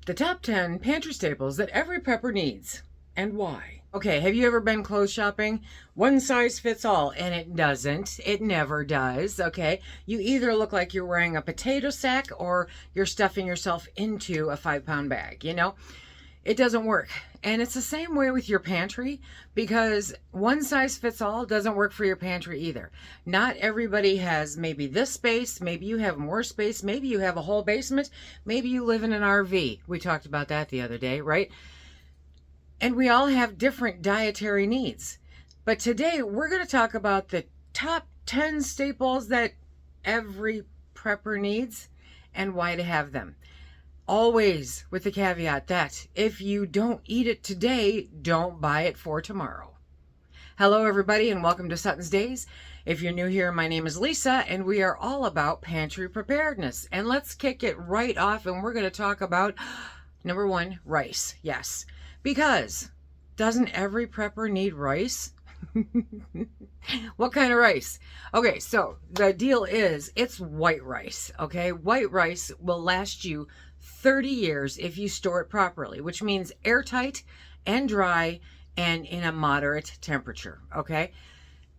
The top 10 pantry staples that every prepper needs and why. Okay, have you ever been clothes shopping? One size fits all, and it doesn't. It never does, okay? You either look like you're wearing a potato sack or you're stuffing yourself into a 5-pound bag, you know? It doesn't work. And it's the same way with your pantry, because one size fits all doesn't work for your pantry either. Not everybody has maybe this space, maybe you have more space, maybe you have a whole basement, maybe you live in an RV. We talked about that the other day, right? And we all have different dietary needs. But today we're going to talk about the top 10 staples that every prepper needs and why to have them. Always with the caveat that if you don't eat it today, don't buy it for tomorrow. Hello, everybody, and welcome to SuttonsDaze. If you're new here, my name is Lisa, and we are all about pantry preparedness. And let's kick it right off, and we're going to talk about, number one, rice. Yes, because doesn't every prepper need rice? What kind of rice? Okay, so the deal is it's white rice, okay? White rice will last you 30 years if you store it properly, which means airtight and dry and in a moderate temperature, okay?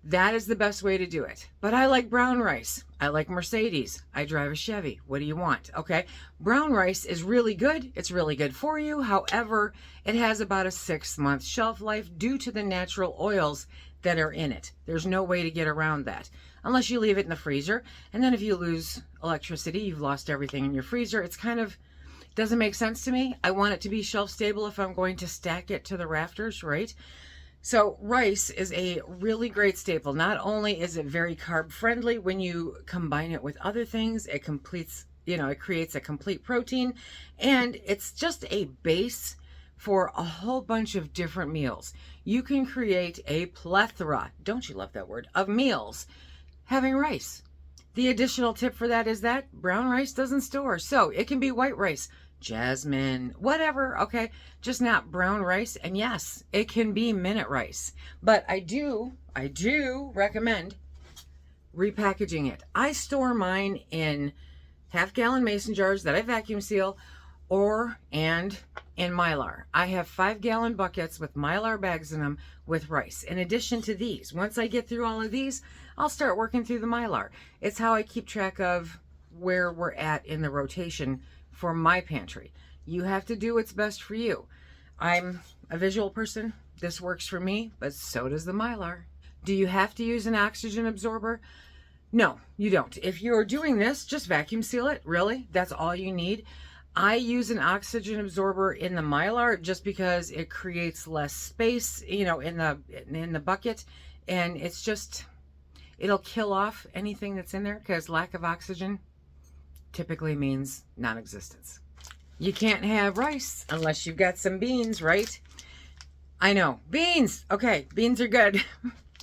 That is the best way to do it. But I like brown rice. I like Mercedes. I drive a Chevy. What do you want? Okay. Brown rice is really good. It's really good for you. However, it has about a 6-month shelf life due to the natural oils that are in it. There's no way to get around that unless you leave it in the freezer. And then if you lose electricity, you've lost everything in your freezer. It's kind of doesn't make sense to me. I want it to be shelf stable if I'm going to stack it to the rafters, right? So rice is a really great staple. Not only is it very carb friendly, when you combine it with other things, it completes, it creates a complete protein, and it's just a base for a whole bunch of different meals. You can create a plethora, don't you love that word, of meals having rice. The additional tip for that is that brown rice doesn't store, so it can be white rice, jasmine, whatever, okay? Just not brown rice. And yes, it can be minute rice. But I do recommend repackaging it. I store mine in half-gallon mason jars that I vacuum seal and in Mylar. I have 5-gallon buckets with Mylar bags in them with rice. In addition to these, once I get through all of these, I'll start working through the Mylar. It's how I keep track of where we're at in the rotation for my pantry. You have to do what's best for you. I'm a visual person. This works for me, but so does the Mylar. Do you have to use an oxygen absorber? No, you don't. If you're doing this, just vacuum seal it. Really, that's all you need. I use an oxygen absorber in the Mylar just because it creates less space, in the bucket, and it's just, it'll kill off anything that's in there because lack of oxygen typically means non-existence. You can't have rice unless you've got some beans, right? I know, beans. Okay, beans are good.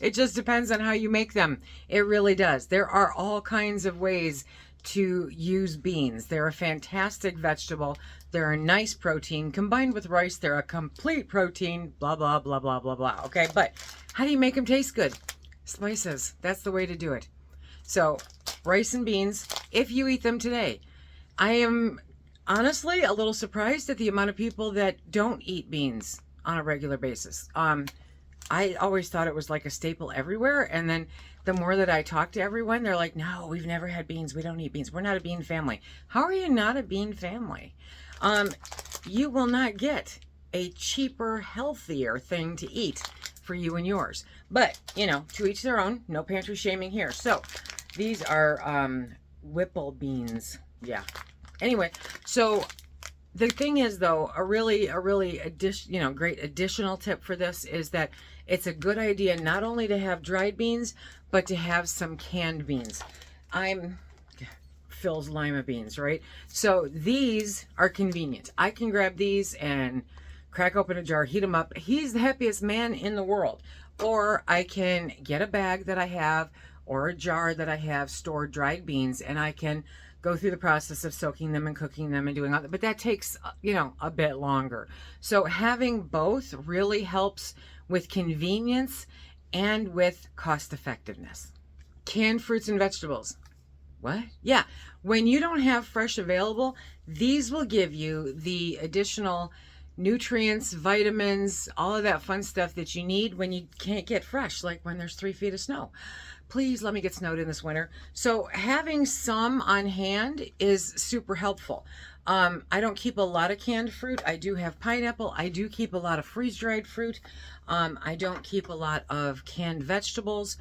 It just depends on how you make them. It really does. There are all kinds of ways to use beans. They're a fantastic vegetable. They're a nice protein. Combined with rice, they're a complete protein, blah, blah, blah, blah, blah, blah. Okay, but how do you make them taste good? Spices. That's the way to do it. So rice and beans, if you eat them today. I am honestly a little surprised at the amount of people that don't eat beans on a regular basis. I always thought it was like a staple everywhere, and then the more that I talk to everyone, they're like, no, we've never had beans. We don't eat beans. We're not a bean family. How are you not a bean family? You will not get a cheaper, healthier thing to eat for you and yours. But, to each their own. No pantry shaming here. So these are Whipple beans. Yeah. Anyway, so the thing is, though, a really great additional tip for this is that it's a good idea not only to have dried beans, but to have some canned beans. Phil's lima beans, right? So these are convenient. I can grab these and crack open a jar, heat them up. He's the happiest man in the world. Or I can get a bag that I have or a jar that I have stored dried beans, and I can go through the process of soaking them and cooking them and doing all that. But that takes, a bit longer. So having both really helps with convenience and with cost effectiveness. Canned fruits and vegetables. What? Yeah. When you don't have fresh available, these will give you the additional nutrients, vitamins, all of that fun stuff that you need when you can't get fresh, like when there's 3 feet of snow. Please let me get snowed in this winter. So having some on hand is super helpful. I don't keep a lot of canned fruit. I do have pineapple. I do keep a lot of freeze-dried fruit. I don't keep a lot of canned vegetables,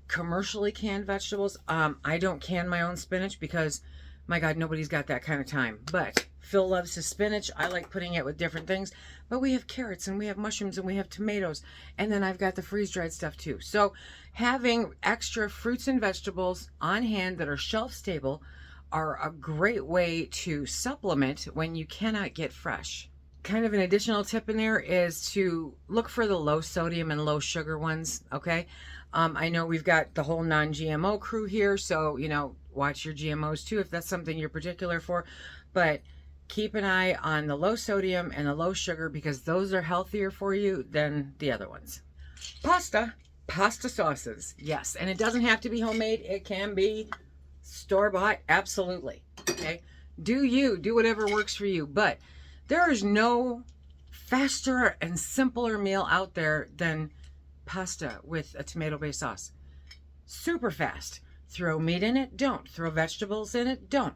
commercially canned vegetables. I don't can my own spinach because, my God, nobody's got that kind of time. But Phil loves his spinach. I like putting it with different things. But we have carrots and we have mushrooms and we have tomatoes. And then I've got the freeze-dried stuff too. So having extra fruits and vegetables on hand that are shelf-stable are a great way to supplement when you cannot get fresh. Kind of an additional tip in there is to look for the low sodium and low sugar ones, okay? I know we've got the whole non-GMO crew here, so, you know, watch your GMOs too if that's something you're particular for. But keep an eye on the low sodium and the low sugar because those are healthier for you than the other ones. Pasta sauces, yes. And it doesn't have to be homemade. It can be store-bought, absolutely, okay? Do whatever works for you. But there is no faster and simpler meal out there than pasta with a tomato-based sauce. Super fast. Throw meat in it, don't. Throw vegetables in it, don't.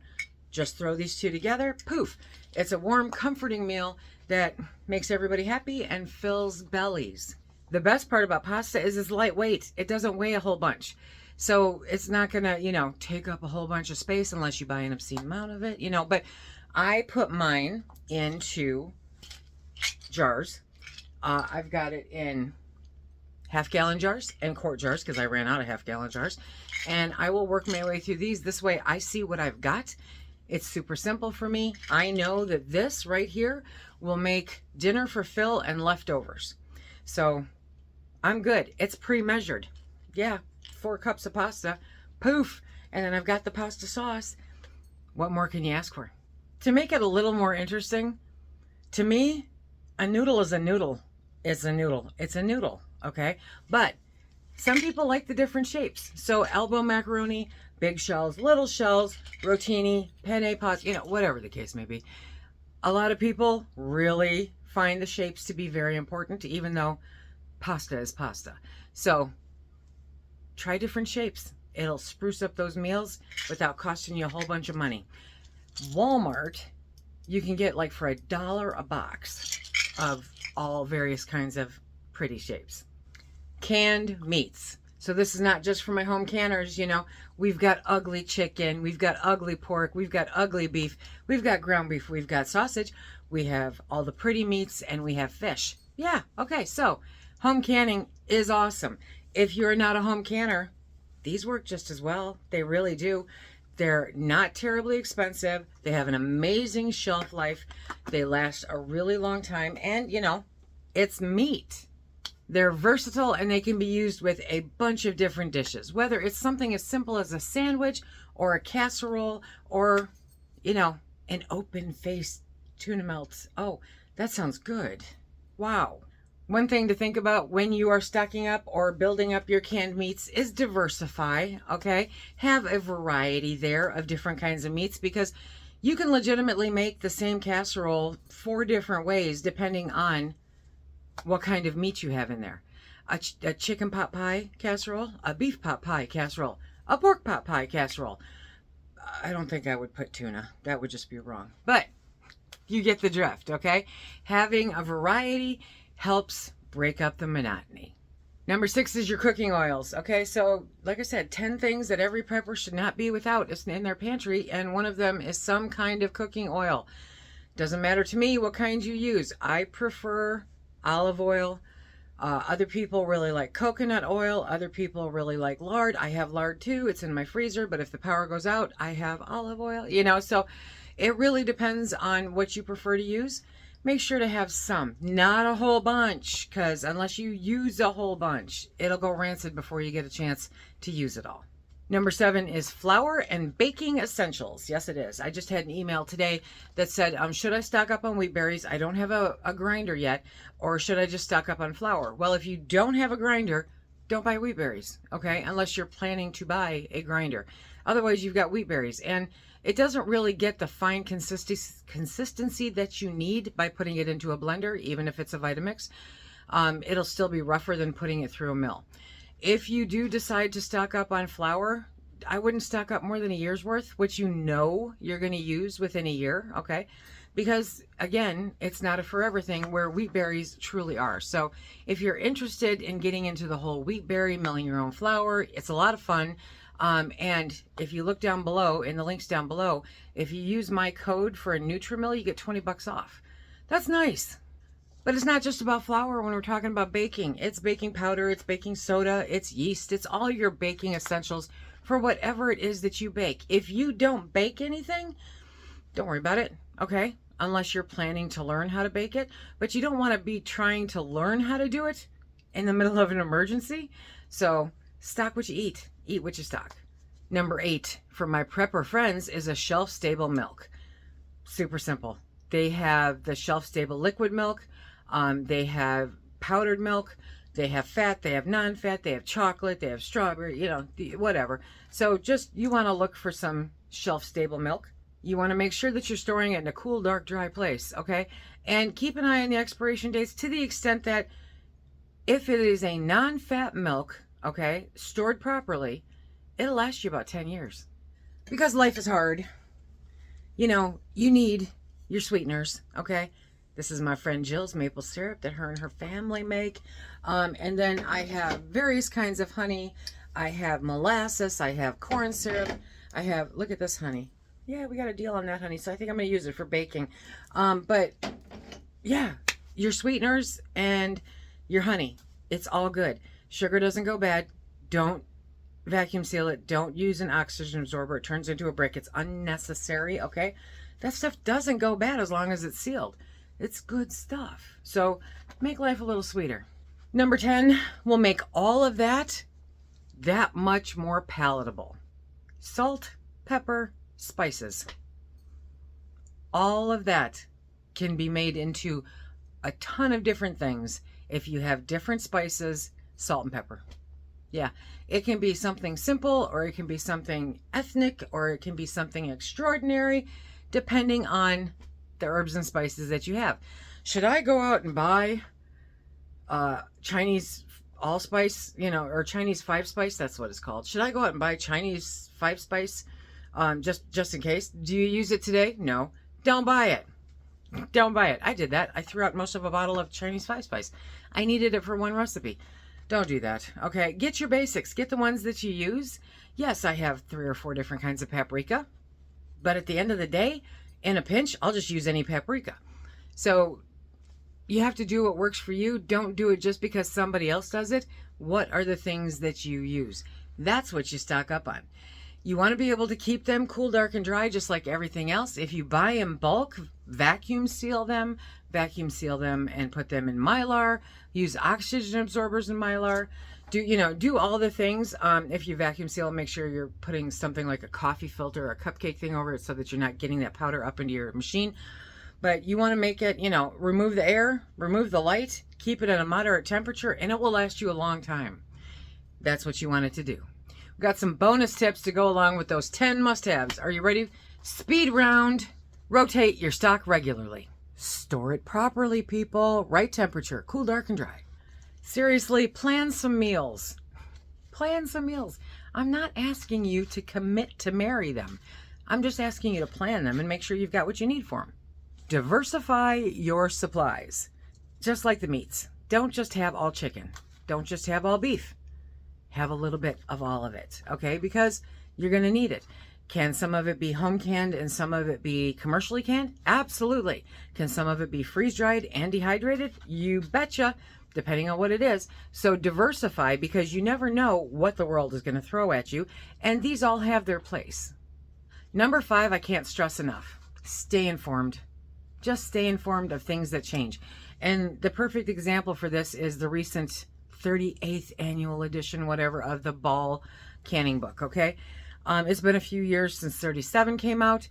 Just throw these two together, poof. It's a warm, comforting meal that makes everybody happy and fills bellies. The best part about pasta is it's lightweight. It doesn't weigh a whole bunch. So it's not gonna, you know, take up a whole bunch of space unless you buy an obscene amount of it, you know. But I put mine into jars. I've got it in half-gallon jars and quart jars because I ran out of half-gallon jars. And I will work my way through these. This way I see what I've got. It's super simple for me. I know that this right here will make dinner for Phil and leftovers. So I'm good. It's pre-measured. Yeah, 4 cups of pasta. Poof. And then I've got the pasta sauce. What more can you ask for? To make it a little more interesting, to me, a noodle is a noodle. It's a noodle. It's a noodle. Okay, but some people like the different shapes. So elbow macaroni, big shells, little shells, rotini, penne pots, you know, whatever the case may be. A lot of people really find the shapes to be very important, even though pasta is pasta. So try different shapes. It'll spruce up those meals without costing you a whole bunch of money. Walmart, you can get like for $1 a box of all various kinds of pretty shapes. Canned meats. So this is not just for my home canners, you know. We've got ugly chicken, we've got ugly pork, we've got ugly beef, we've got ground beef, we've got sausage, we have all the pretty meats, and we have fish. Yeah, okay, so home canning is awesome. If you're not a home canner, these work just as well. They really do. They're not terribly expensive. They have an amazing shelf life. They last a really long time, and, you know, it's meat. They're versatile and they can be used with a bunch of different dishes, whether it's something as simple as a sandwich or a casserole or, you know, an open-faced tuna melt. Oh, that sounds good. Wow. One thing to think about when you are stocking up or building up your canned meats is diversify, okay? Have a variety there of different kinds of meats because you can legitimately make the same casserole 4 different ways depending on what kind of meat you have in there. A chicken pot pie casserole, a beef pot pie casserole, a pork pot pie casserole. I don't think I would put tuna. That would just be wrong. But you get the drift, okay? Having a variety helps break up the monotony. Number 6 is your cooking oils, okay? So, like I said, 10 things that every prepper should not be without is in their pantry, and one of them is some kind of cooking oil. Doesn't matter to me what kind you use. I prefer olive oil. Other people really like coconut oil. Other people really like lard. I have lard too. It's in my freezer, but if the power goes out, I have olive oil, you know, so it really depends on what you prefer to use. Make sure to have some, not a whole bunch, because unless you use a whole bunch, it'll go rancid before you get a chance to use it all. Number 7 is flour and baking essentials. Yes, it is. I just had an email today that said, should I stock up on wheat berries? I don't have a grinder yet. Or should I just stock up on flour? Well, if you don't have a grinder, don't buy wheat berries, okay? Unless you're planning to buy a grinder. Otherwise, you've got wheat berries. And it doesn't really get the fine consistency that you need by putting it into a blender, even if it's a Vitamix. It'll still be rougher than putting it through a mill. If you do decide to stock up on flour, I wouldn't stock up more than a year's worth, which you know you're going to use within a year, okay? Because, again, it's not a forever thing where wheat berries truly are. So if you're interested in getting into the whole wheat berry, milling your own flour, it's a lot of fun. And if you look down below, in the links down below, if you use my code for a Nutrimill, you get 20 bucks off. That's nice. But it's not just about flour when we're talking about baking. It's baking powder, it's baking soda, it's yeast, it's all your baking essentials for whatever it is that you bake. If you don't bake anything, don't worry about it, okay? Unless you're planning to learn how to bake it. But you don't want to be trying to learn how to do it in the middle of an emergency. So stock what you eat. Eat what you stock. Number 8 for my prepper friends is a shelf-stable milk. Super simple. They have the shelf-stable liquid milk. They have powdered milk. They have fat. They have non-fat. They have chocolate. They have strawberry, you know, whatever. So just, you want to look for some shelf-stable milk. You want to make sure that you're storing it in a cool, dark, dry place, okay? And keep an eye on the expiration dates to the extent that if it is a non-fat milk, okay, stored properly, it'll last you about 10 years. Because life is hard. You know, you need your sweeteners, okay? This is my friend Jill's maple syrup that her and her family make. And then I have various kinds of honey. I have molasses. I have corn syrup. I have, look at this honey. Yeah, we got a deal on that honey, so I think I'm going to use it for baking. But yeah, your sweeteners and your honey, it's all good. Sugar doesn't go bad. Don't vacuum seal it. Don't use an oxygen absorber. It turns into a brick. It's unnecessary, okay? That stuff doesn't go bad as long as it's sealed. It's good stuff. So make life a little sweeter. Number 10 will make all of that much more palatable. Salt, pepper, spices. All of that can be made into a ton of different things if you have different spices, salt and pepper. Yeah, it can be something simple, or it can be something ethnic, or it can be something extraordinary, depending on the herbs and spices that you have. Should I go out and buy Chinese allspice, you know, or Chinese 5-spice? That's what it's called. Should I go out and buy Chinese 5-spice just in case? Do you use it today? No. Don't buy it. Don't buy it. I did that. I threw out most of a bottle of Chinese 5-spice. I needed it for one recipe. Don't do that, okay? Get your basics. Get the ones that you use. Yes, I have 3 or 4 different kinds of paprika, but at the end of the day, in a pinch, I'll just use any paprika. So you have to do what works for you. Don't do it just because somebody else does it. What are the things that you use? That's what you stock up on. You want to be able to keep them cool, dark, and dry, just like everything else. If you buy in bulk, vacuum seal them, and put them in Mylar. Use oxygen absorbers in Mylar. Do all the things. If you vacuum seal, make sure you're putting something like a coffee filter or a cupcake thing over it so that you're not getting that powder up into your machine. But you want to make it, remove the air, remove the light, keep it at a moderate temperature, and it will last you a long time. That's what you want it to do. We've got some bonus tips to go along with those 10 must-haves. Are you ready? Speed round. Rotate your stock regularly. Store it properly, people. Right temperature, cool, dark, and dry. Seriously, plan some meals. Plan some meals. I'm not asking you to commit to marry them. I'm just asking you to plan them and make sure you've got what you need for them. Diversify your supplies. Just like the meats. Don't just have all chicken. Don't just have all beef. Have a little bit of all of it, okay? Because you're going to need it. Can some of it be home canned and some of it be commercially canned? Absolutely. Can some of it be freeze-dried and dehydrated? You betcha, depending on what it is. So diversify, because you never know what the world is going to throw at you, and these all have their place. Number 5, I can't stress enough. Stay informed. Just stay informed of things that change. And the perfect example for this is the recent 38th annual edition, whatever, of the Ball canning book, okay? It's been a few years since 37 came out.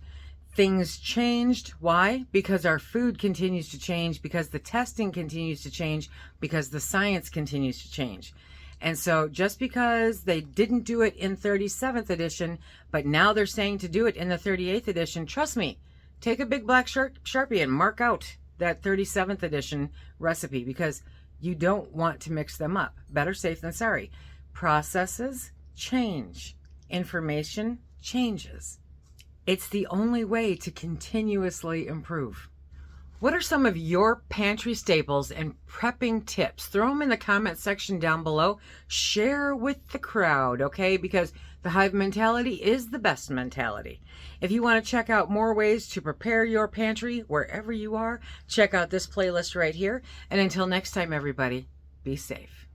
Things changed. Why? Because our food continues to change, because the testing continues to change, because the science continues to change. And so just because they didn't do it in 37th edition, but now they're saying to do it in the 38th edition, trust me, take a big black Sharpie and mark out that 37th edition recipe, because you don't want to mix them up. Better safe than sorry. Processes change. Information changes. It's the only way to continuously improve. What are some of your pantry staples and prepping tips? Throw them in the comment section down below. Share with the crowd, okay? Because the hive mentality is the best mentality. If you want to check out more ways to prepare your pantry wherever you are, check out this playlist right here. And until next time, everybody, be safe.